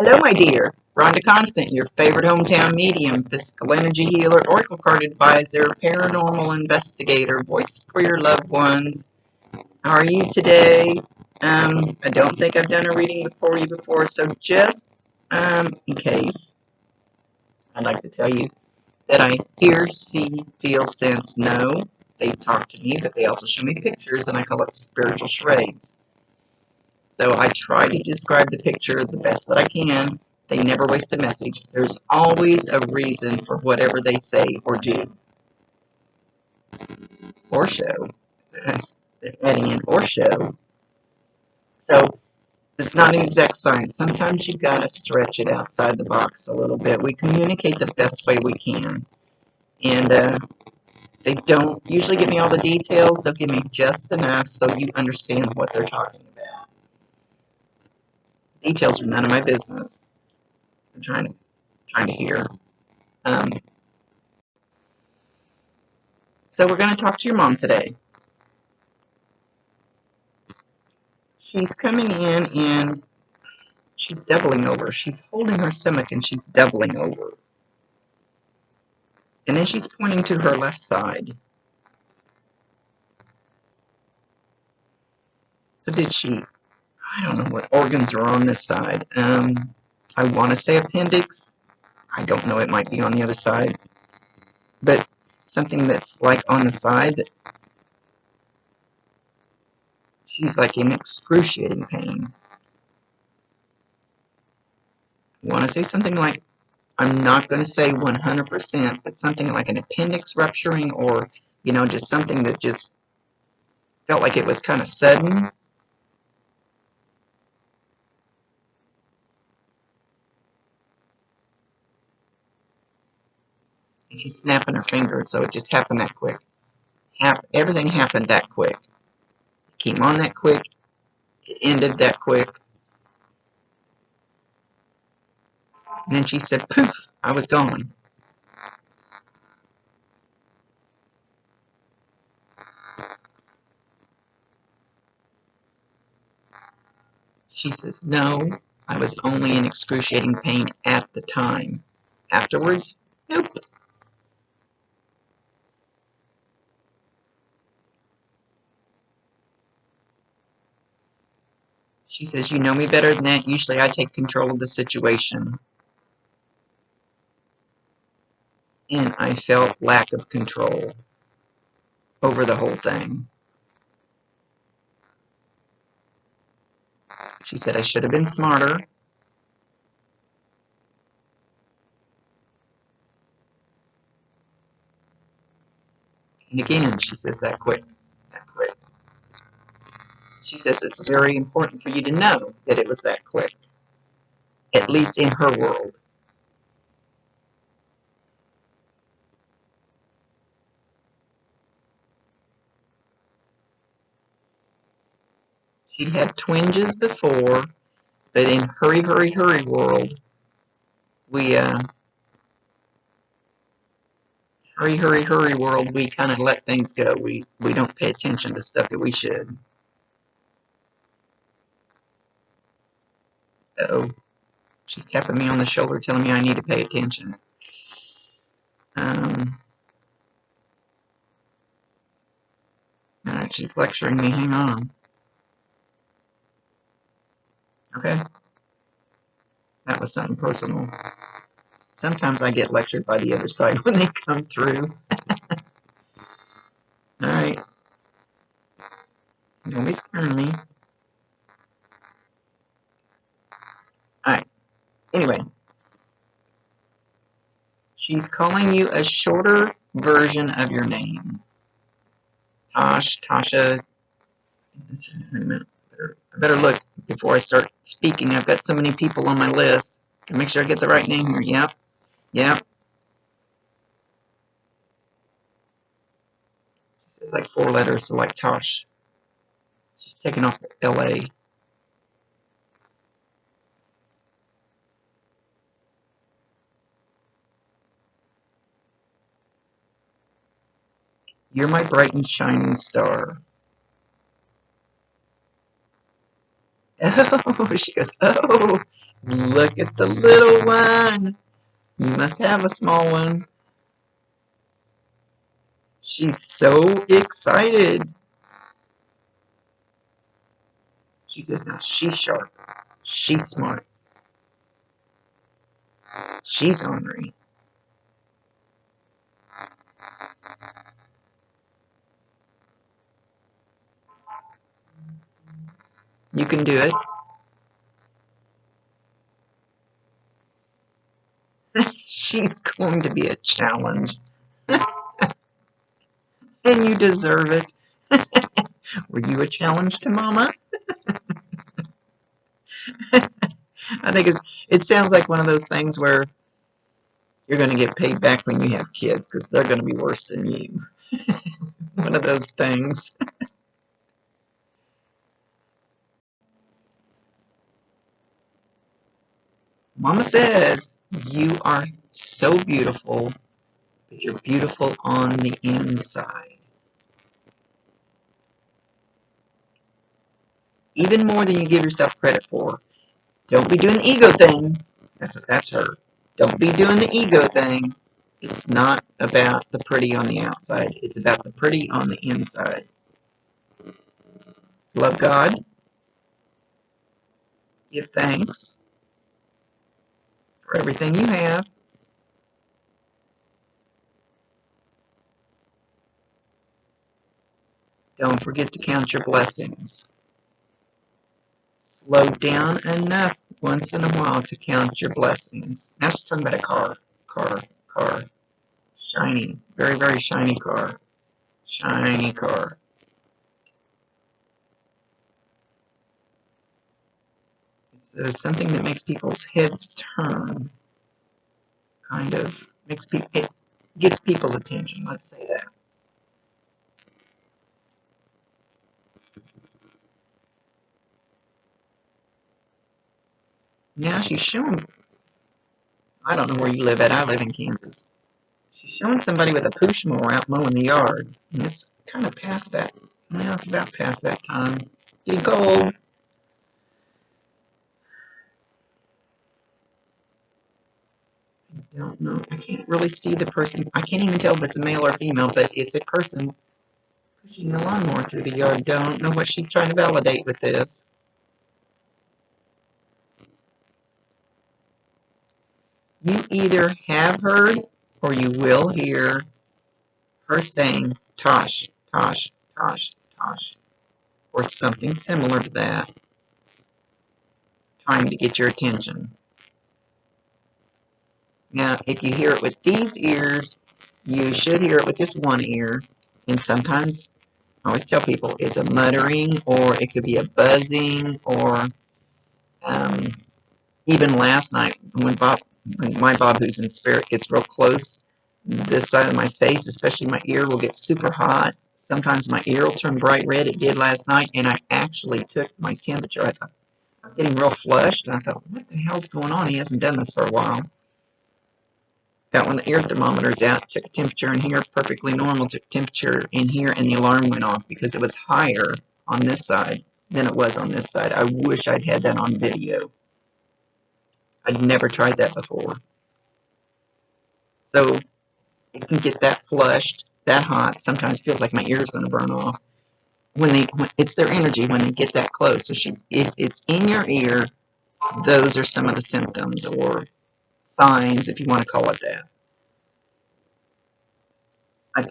Hello, my dear. Rhonda Constant, your favorite hometown medium, physical energy healer, oracle card advisor, paranormal investigator, voice for your loved ones. How are you today? I don't think I've done a reading for you before, so just in case, I'd like to tell you that I hear, see, feel, sense, know. They talk to me, but they also show me pictures, and I call it spiritual charades. So I try to describe the picture the best that I can. They never waste a message. There's always a reason for whatever they say or do. Or show. They're adding in or show. So it's not an exact science. Sometimes you've got to stretch it outside the box a little bit. We communicate the best way we can. And they don't usually give me all the details. They'll give me just enough so you understand what they're talking about. Details are none of my business. I'm trying to hear. So we're going to talk to your mom today. She's coming in and she's doubling over. She's holding her stomach and she's doubling over. And then she's pointing to her left side. So did she, I don't know what organs are on this side. I want to say appendix. I don't know, it might be on the other side. But something that's like on the side that she's like in excruciating pain. I want to say something like, I'm not going to say 100%, but something like an appendix rupturing or, just something that just felt like it was kind of sudden. And she's snapping her fingers, so it just happened that quick. Everything happened that quick. It came on that quick. It ended that quick. And then she said, poof, I was gone. She says, no, I was only in excruciating pain at the time. Afterwards, nope. She says, you know me better than that. Usually I take control of the situation. And I felt lack of control over the whole thing. She said, I should have been smarter. And again, she says that quick. She says it's very important for you to know that it was that quick, at least in her world. She'd had twinges before, but in hurry, hurry, hurry world, we hurry, hurry, hurry world, we kind of let things go. We don't pay attention to stuff that we should. Uh-oh. She's tapping me on the shoulder, telling me I need to pay attention. Alright, she's lecturing me. Hang on. Okay. That was something personal. Sometimes I get lectured by the other side when they come through. Alright. Don't be scaring me. Alright. Anyway. She's calling you a shorter version of your name. Tasha. Wait a minute. I better look before I start speaking. I've got so many people on my list. To make sure I get the right name here. Yep. It's like 4 letters, so like Tosh. She's taking off the L-A. You're my bright and shining star. Oh, she goes, oh, Look at the little one. You must have a small one. She's so excited. She says, now she's sharp. She's smart. She's ornery. You can do it. She's going to be a challenge. And you deserve it. Were you a challenge to Mama? I think it sounds like one of those things where you're going to get paid back when you have kids because they're going to be worse than you. One of those things. Mama says, you are so beautiful, but you're beautiful on the inside. Even more than you give yourself credit for. Don't be doing the ego thing. That's her. Don't be doing the ego thing. It's not about the pretty on the outside. It's about the pretty on the inside. Love God. Give thanks for everything you have. Don't forget to count your blessings. Slow down enough once in a while to count your blessings. Now she's talking about a car. Car. Shiny. Very, very shiny car. Shiny car. It's something that makes people's heads turn. Kind of makes people, it gets people's attention, let's say that. Now she's showing, I don't know where you live at, I live in Kansas. She's showing somebody with a push mower out mowing the yard. And it's kind of past that, well, it's about past that time. Getting cold. I don't know, I can't really see the person. I can't even tell if it's a male or female, but it's a person pushing the lawnmower through the yard. Don't know what she's trying to validate with this. You either have heard or you will hear her saying Tosh, Tosh, Tosh, Tosh, or something similar to that, trying to get your attention. Now, if you hear it with these ears, you should hear it with just one ear. And sometimes, I always tell people, it's a muttering, or it could be a buzzing, or even last night, when my Bob, who's in spirit, gets real close, this side of my face, especially my ear, will get super hot. Sometimes my ear will turn bright red. It did last night, and I actually took my temperature. I thought I was getting real flushed, and I thought, what the hell's going on? He hasn't done this for a while. Got when the ear thermometer's out, took a temperature in here, perfectly normal, took temperature in here, and the alarm went off because it was higher on this side than it was on this side. I wish I'd had that on video. I'd never tried that before. So it can get that flushed, that hot. Sometimes it feels like my ear is going to burn off. When it's their energy when they get that close. So if it's in your ear, those are some of the symptoms or signs, if you want to call it that.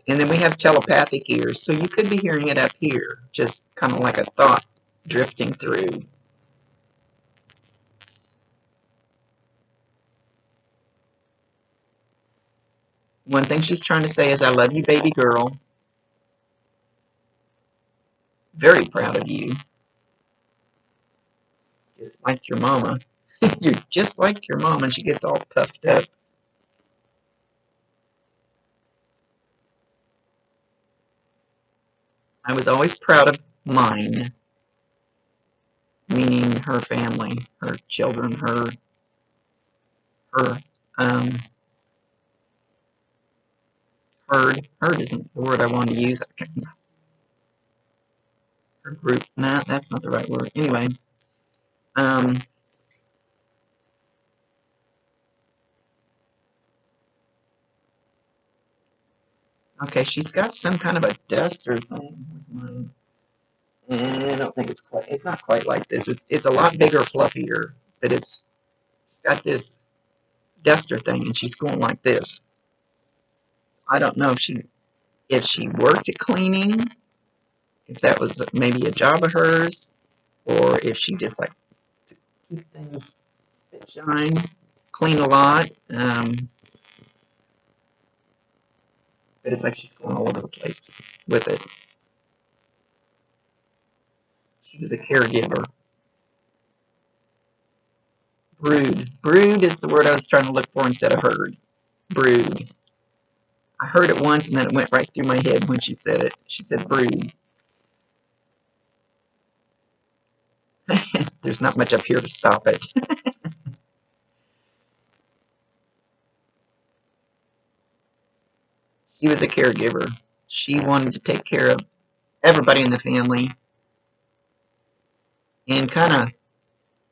And then we have telepathic ears, so you could be hearing it up here, just kind of like a thought drifting through. One thing she's trying to say is, I love you, baby girl. Very proud of you. Just like your mama. You're just like your mom, and she gets all puffed up. I was always proud of mine, meaning her family, her children, her herd isn't the word I wanted to use. Her group, nah, that's not the right word. Anyway, Okay, she's got some kind of a duster thing with mine. I don't think it's not quite like this. It's a lot bigger, fluffier, but she's got this duster thing and she's going like this. I don't know if she worked at cleaning, if that was maybe a job of hers, or if she just like to keep things spit shine, clean a lot. But it's like she's going all over the place with it. She was a caregiver. Brood. Brood is the word I was trying to look for instead of heard. Brood. I heard it once and then it went right through my head when she said it. She said brood. There's not much up here to stop it. She was a caregiver. She wanted to take care of everybody in the family and kind of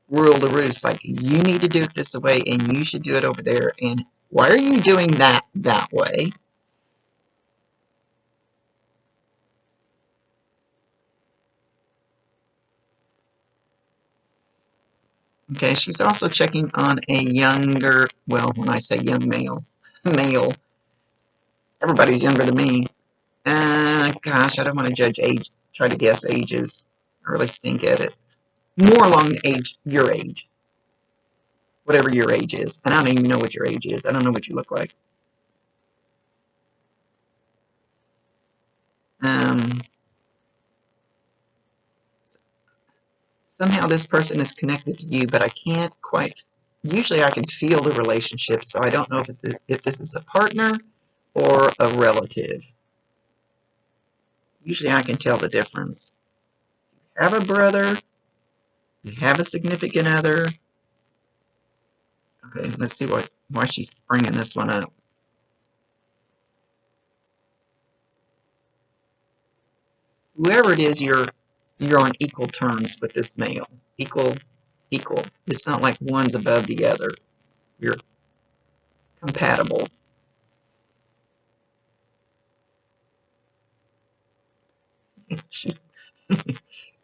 rule the roost. Like, you need to do it this way and you should do it over there. And why are you doing that way? Okay, she's also checking on a younger, well, when I say young male, everybody's younger than me. Gosh, I don't want to judge age, try to guess ages. I really stink at it. More along your age, whatever your age is. And I don't even know what your age is. I don't know what you look like. Um, Somehow this person is connected to you, but I can't quite, usually I can feel the relationship, so I don't know if this is a partner or a relative. Usually I can tell the difference. You have a brother, you have a significant other. Okay, let's see why she's bringing this one up. Whoever it is, you're on equal terms with this male. Equal. It's not like one's above the other. You're compatible.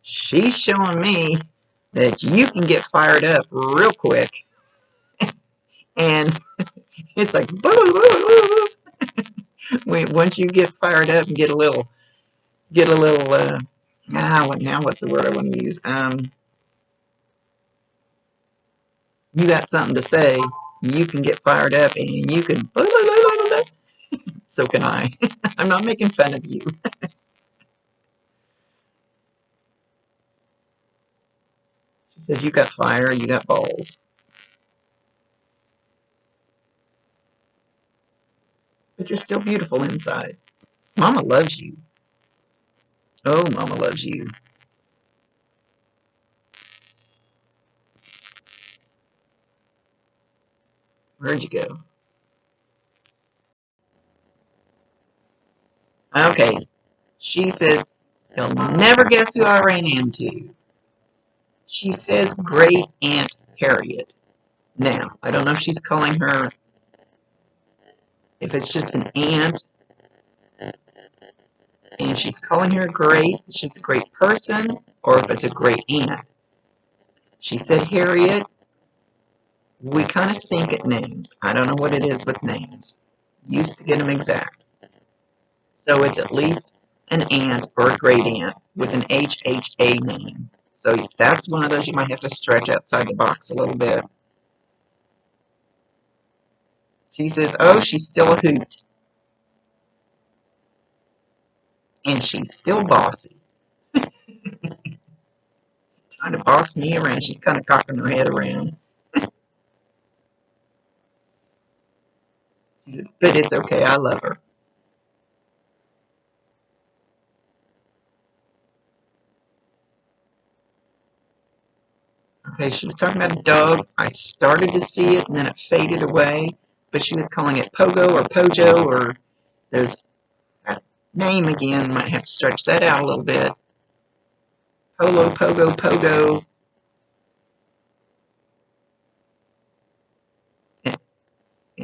She's showing me that you can get fired up real quick, and it's like boo, boo, boo. Once you get fired up and get a little now what's the word I want to use? You got something to say, you can get fired up and you can so can I. I'm not making fun of you. She says you got fire, you got balls. But you're still beautiful inside. Mama loves you. Oh, Mama loves you. Where'd you go? Okay. She says, you'll never guess who I ran into. She says Great Aunt Harriet. Now, I don't know if she's calling her, if it's just an aunt, and she's calling her great, she's a great person, or if it's a great aunt. She said Harriet. We kind of stink at names. I don't know what it is with names. Used to get them exact. So it's at least an aunt or a great aunt with an HHA name. So that's one of those you might have to stretch outside the box a little bit. She says, oh, she's still a hoot. And she's still bossy. Trying to boss me around. She's kind of cocking her head around. She said, but it's okay. I love her. Okay, she was talking about a dog. I started to see it and then it faded away. But she was calling it Pogo or Pojo, or there's that name again. Might have to stretch that out a little bit. Polo, Pogo,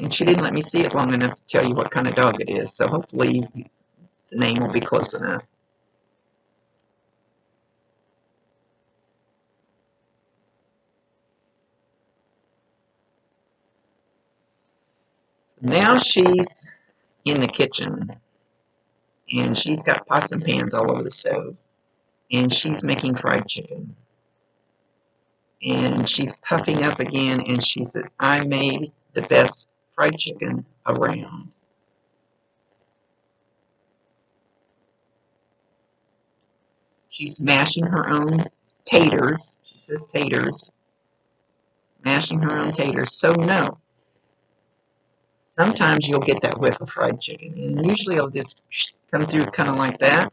And she didn't let me see it long enough to tell you what kind of dog it is, so hopefully the name will be close enough. Now she's in the kitchen, and she's got pots and pans all over the stove, and she's making fried chicken. And she's puffing up again, and she said, I made the best fried chicken around. She's mashing her own taters. She says taters. Mashing her own taters. So no, sometimes you'll get that whiff of fried chicken, and usually it'll just come through kind of like that.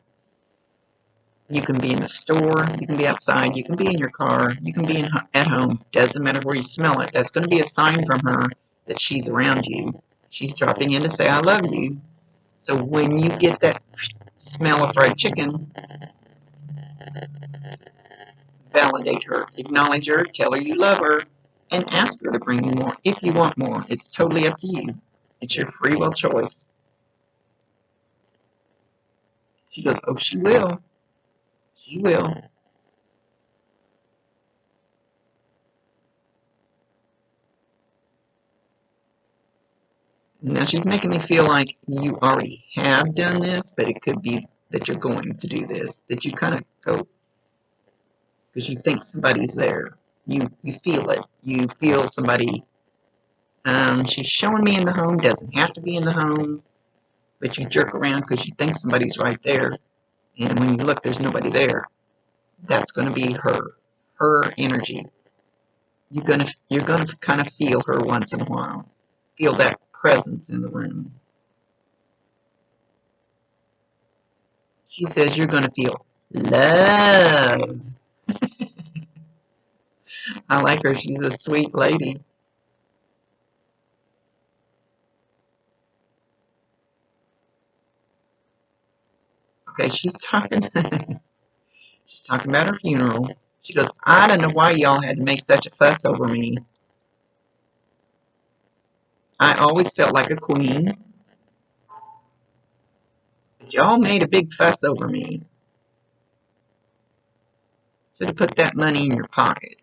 You can be in the store, you can be outside, you can be in your car, you can be at home. Doesn't matter where you smell it. That's going to be a sign from her that she's around you. She's dropping in to say, I love you. So when you get that smell of fried chicken, validate her, acknowledge her, tell her you love her, and ask her to bring you more if you want more. It's totally up to you. It's your free will choice. She goes, oh, she will. She will. Now she's making me feel like you already have done this, but it could be that you're going to do this, that you kind of go because you think somebody's there. You feel it. You feel somebody. She's showing me in the home, doesn't have to be in the home, but you jerk around because you think somebody's right there. And when you look, there's nobody there. That's going to be her energy. You're gonna kind of feel her once in a while. Feel that presence in the room. She says you're going to feel love. I like her. She's a sweet lady. Okay, she's talking. She's talking about her funeral. She goes, I don't know why y'all had to make such a fuss over me. I always felt like a queen, but y'all made a big fuss over me. Should have put that money in your pocket.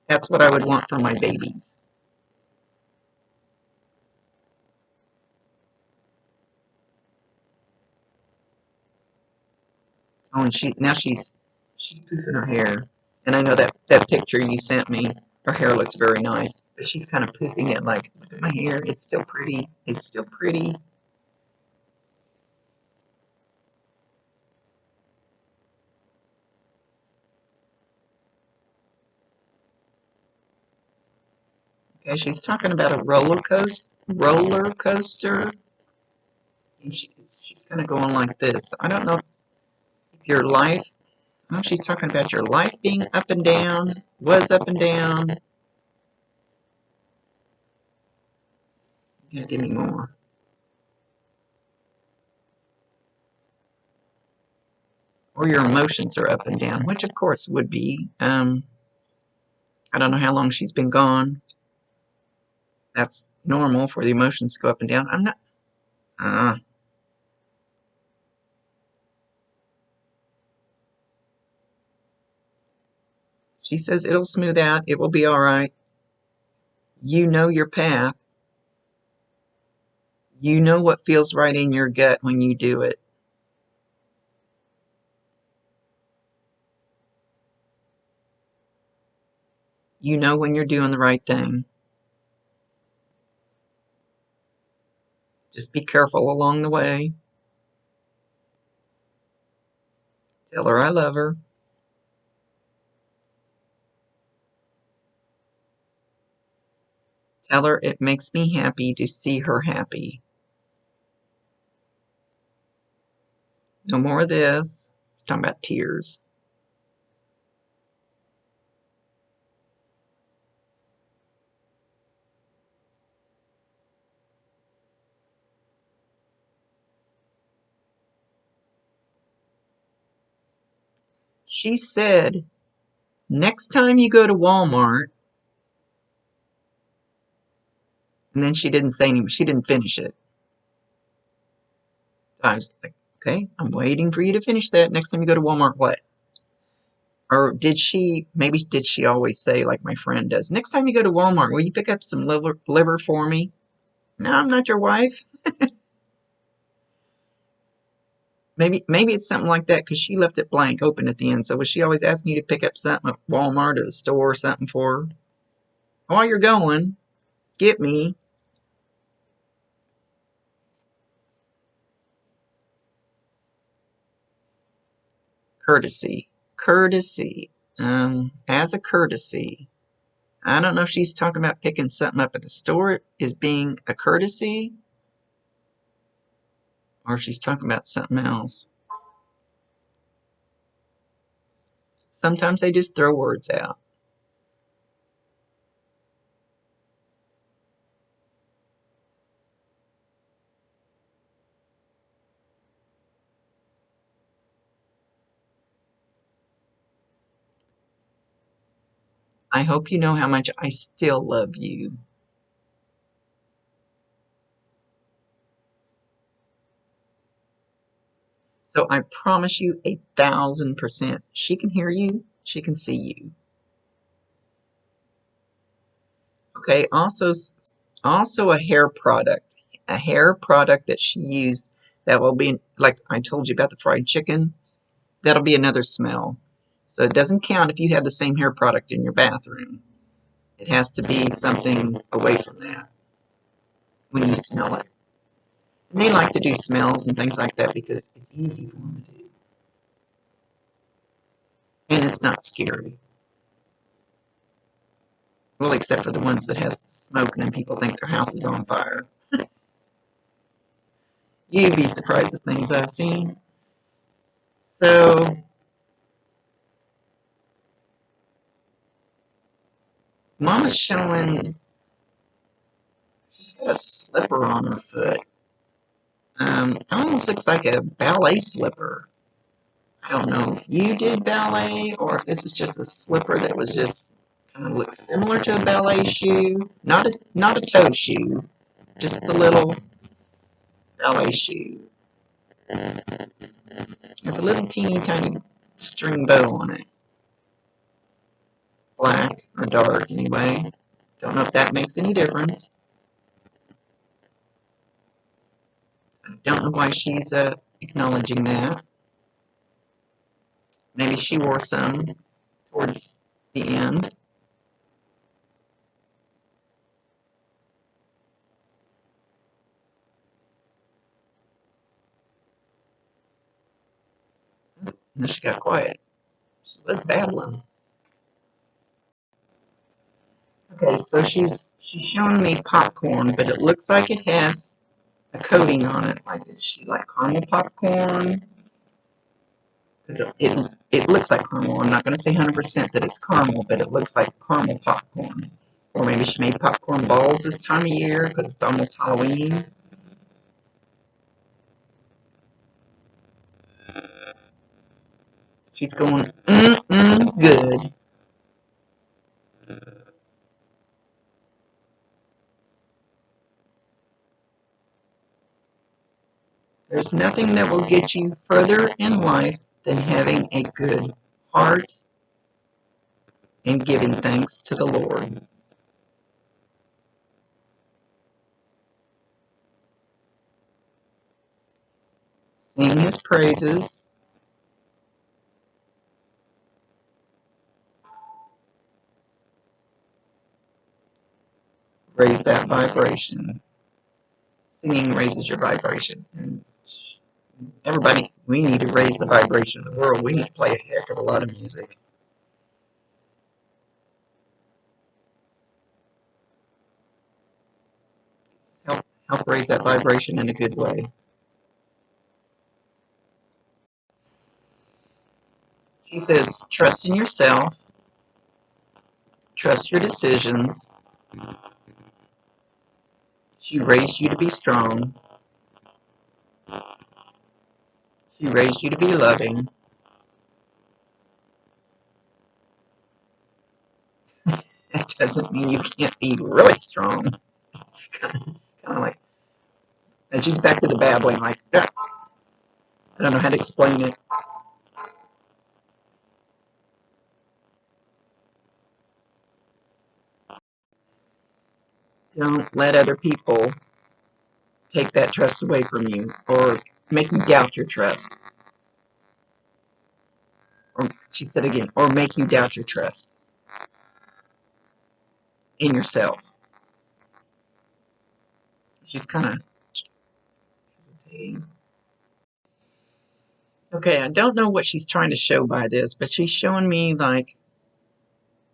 That's what I would want for my babies. Oh, and she's poofing her hair. And I know that picture you sent me, her hair looks very nice, but she's kind of poofing it like, look at my hair, it's still pretty, it's still pretty. Okay, she's talking about a roller coaster. And she's kind of going like this. I don't know if your life, I know she's talking about your life being up and down, was up and down. You gotta give me more. Or your emotions are up and down, which of course would be. I don't know how long she's been gone. That's normal for the emotions to go up and down. I'm not. She says it'll smooth out. It will be all right. You know your path. You know what feels right in your gut when you do it. You know when you're doing the right thing. Just be careful along the way. Tell her I love her. Tell her it makes me happy to see her happy. No more of this. Talking about tears. She said, next time you go to Walmart, And then she didn't say anything. She didn't finish it. So I was like, okay, I'm waiting for you to finish that. Next time you go to Walmart, what? Or did she, maybe did she always say, like my friend does, next time you go to Walmart, will you pick up some liver for me? No, I'm not your wife. Maybe it's something like that because she left it blank open at the end. So was she always asking you to pick up something at Walmart or the store or something for her? While you're going, get me. Courtesy. Courtesy. As a courtesy. I don't know if she's talking about picking something up at the store is being a courtesy, or if she's talking about something else. Sometimes they just throw words out. I hope you know how much I still love you. So I promise you 1,000%. She can hear you. She can see you. Okay. Also a hair product. A hair product that she used that will be, like I told you about the fried chicken, that'll be another smell. So it doesn't count if you have the same hair product in your bathroom. It has to be something away from that when you smell it. And they like to do smells and things like that because it's easy for them to do. And it's not scary. Well, except for the ones that have smoke and then people think their house is on fire. You'd be surprised at things I've seen. So, Mama's showing she's got a slipper on her foot. It almost looks like a ballet slipper. I don't know if you did ballet or if this is just a slipper that was just kind of looks similar to a ballet shoe. Not a toe shoe, just the little ballet shoe. There's a little teeny tiny string bow on it. Black or dark anyway. Don't know if that makes any difference. I don't know why she's acknowledging that. Maybe she wore some towards the end. And then she got quiet. She was babbling. Okay, so she's showing me popcorn, but it looks like it has a coating on it. Like is she like caramel popcorn? Because it looks like caramel. I'm not going to say 100% that it's caramel, but it looks like caramel popcorn. Or maybe she made popcorn balls this time of year because it's almost Halloween. She's going, good. There's nothing that will get you further in life than having a good heart and giving thanks to the Lord. Sing his praises. Raise that vibration. Singing raises your vibration. And everybody, we need to raise the vibration of the world. We need to play a heck of a lot of music. Help raise that vibration in a good way. He says, trust in yourself, trust your decisions. She raised you to be strong. She raised you to be loving. That doesn't mean you can't be really strong, kind of like, and she's back to the babbling, like, "Ugh." I don't know how to explain it. Don't let other people take that trust away from you or make you doubt your trust. Or she said again, or make you doubt your trust in yourself. She's kind of hesitating. Okay, I don't know what she's trying to show by this, but she's showing me like,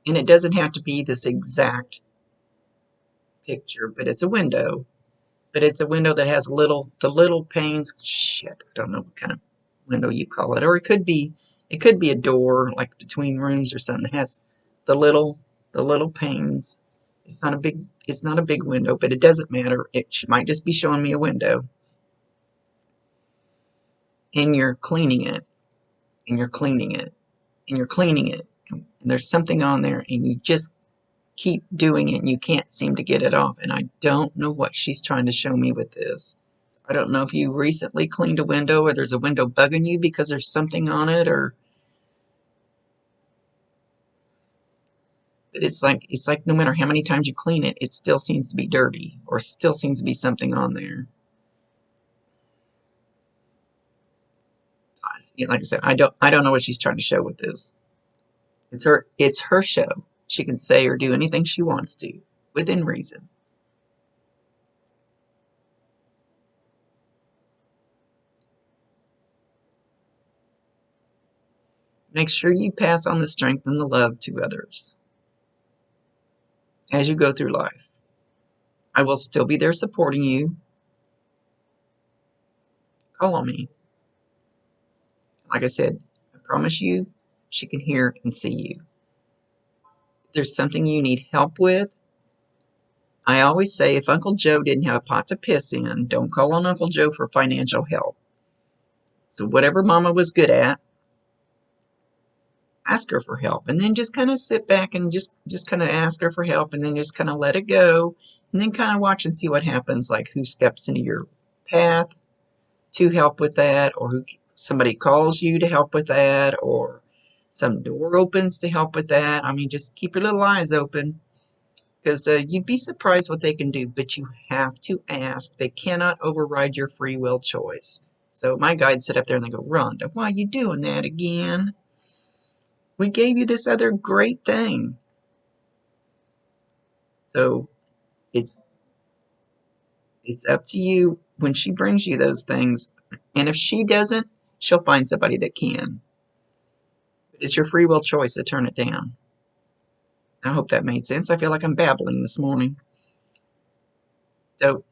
and it doesn't have to be this exact picture, but it's a window. But it's a window that has the little panes. Shit, I don't know what kind of window you call it, or it could be a door like between rooms or something that has the little panes. It's not a big window, but it doesn't matter. She might just be showing me a window, and you're cleaning it, and you're cleaning it, and you're cleaning it, and there's something on there, and you just keep doing it, and you can't seem to get it off. And I don't know what she's trying to show me with this. I don't know if you recently cleaned a window or there's a window bugging you because there's something on it, or but it's like no matter how many times you clean it, it still seems to be dirty or still seems to be something on there. Like I said, I don't know what she's trying to show with this. It's her show. She can say or do anything she wants to within reason. Make sure you pass on the strength and the love to others as you go through life. I will still be there supporting you. Call on me. Like I said, I promise you, she can hear and see you. If there's something you need help with, I always say if Uncle Joe didn't have a pot to piss in, don't call on Uncle Joe for financial help. So whatever Mama was good at, ask her for help, and then just kind of sit back and just kind of ask her for help, and then just kind of let it go, and then kind of watch and see what happens, like who steps into your path to help with that, or who somebody calls you to help with that, or some door opens to help with that. I mean, just keep your little eyes open, because you'd be surprised what they can do, but you have to ask. They cannot override your free will choice. So my guides sit up there and they go, Rhonda, why are you doing that again? We gave you this other great thing. So it's up to you when she brings you those things. And if she doesn't, she'll find somebody that can. But it's your free will choice to turn it down. I hope that made sense. I feel like I'm babbling this morning. So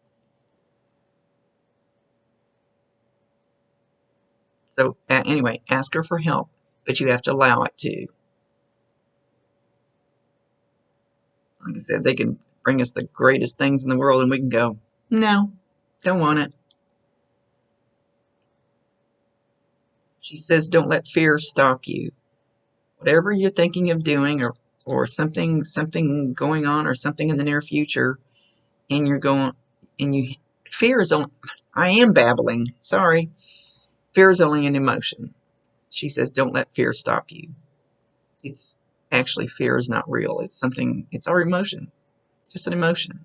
anyway, ask her for help, but you have to allow it to. Like I said, they can bring us the greatest things in the world and we can go, no, don't want it. She says, don't let fear stop you. Whatever you're thinking of doing, or something going on, or something in the near future, and you're going, and you fear is only, I am babbling, sorry. Fear is only an emotion. She says, don't let fear stop you. It's actually, fear is not real. It's something, it's our emotion, just an emotion.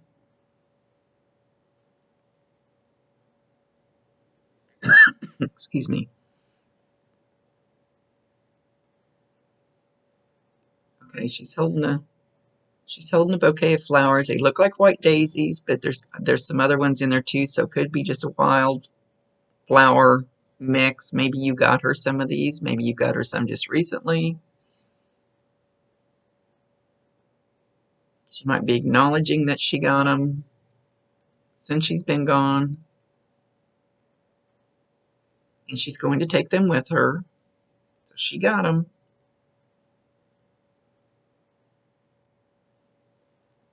Excuse me. Okay, she's holding a bouquet of flowers. They look like white daisies, but there's some other ones in there too, so it could be just a wild flower mix. Maybe you got her some of these. Maybe you got her some just recently. She might be acknowledging that she got them since she's been gone, and she's going to take them with her. So she got them.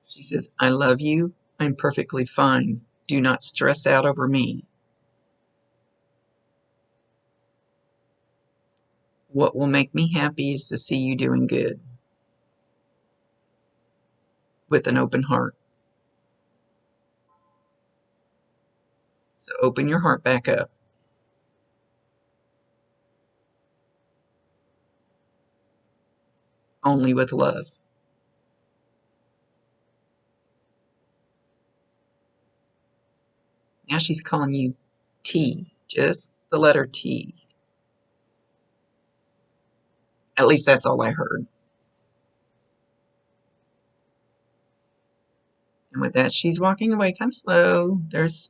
She says, I love you. I'm perfectly fine. Do not stress out over me. What will make me happy is to see you doing good with an open heart. So open your heart back up. Only with love. Now she's calling you T, just the letter T. At least that's all I heard. And with that, she's walking away kind of slow. There's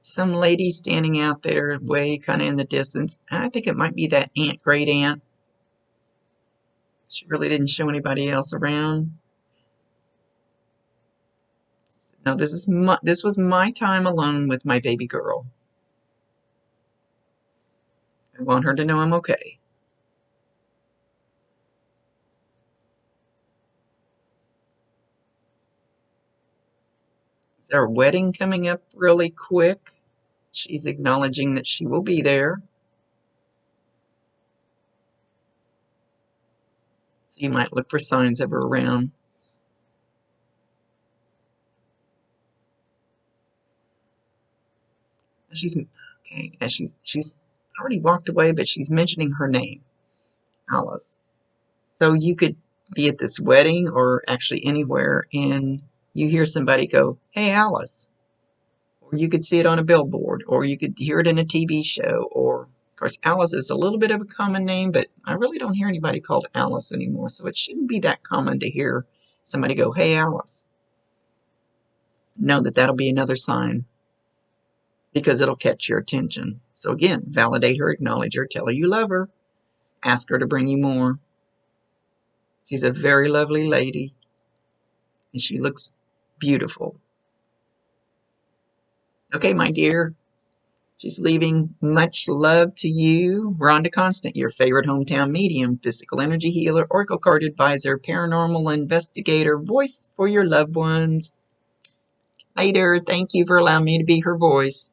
some lady standing out there way kind of in the distance. I think it might be that aunt, great aunt. She really didn't show anybody else around. No, this was my time alone with my baby girl. I want her to know I'm okay. Is our wedding coming up really quick? She's acknowledging that she will be there. So you might look for signs of her around. She's okay. And she's already walked away, but she's mentioning her name, Alice. So you could be at this wedding or actually anywhere, and you hear somebody go, "Hey, Alice." Or you could see it on a billboard, or you could hear it in a TV show, or of course Alice is a little bit of a common name, but I really don't hear anybody called Alice anymore, so it shouldn't be that common to hear somebody go, "Hey, Alice." Know that that'll be another sign because it'll catch your attention. So again, validate her, acknowledge her, tell her you love her, ask her to bring you more. She's a very lovely lady, and she looks beautiful. Okay, my dear. She's leaving much love to you. Rhonda Constant, your favorite hometown medium, physical energy healer, oracle card advisor, paranormal investigator, voice for your loved ones. Later. Thank you for allowing me to be her voice.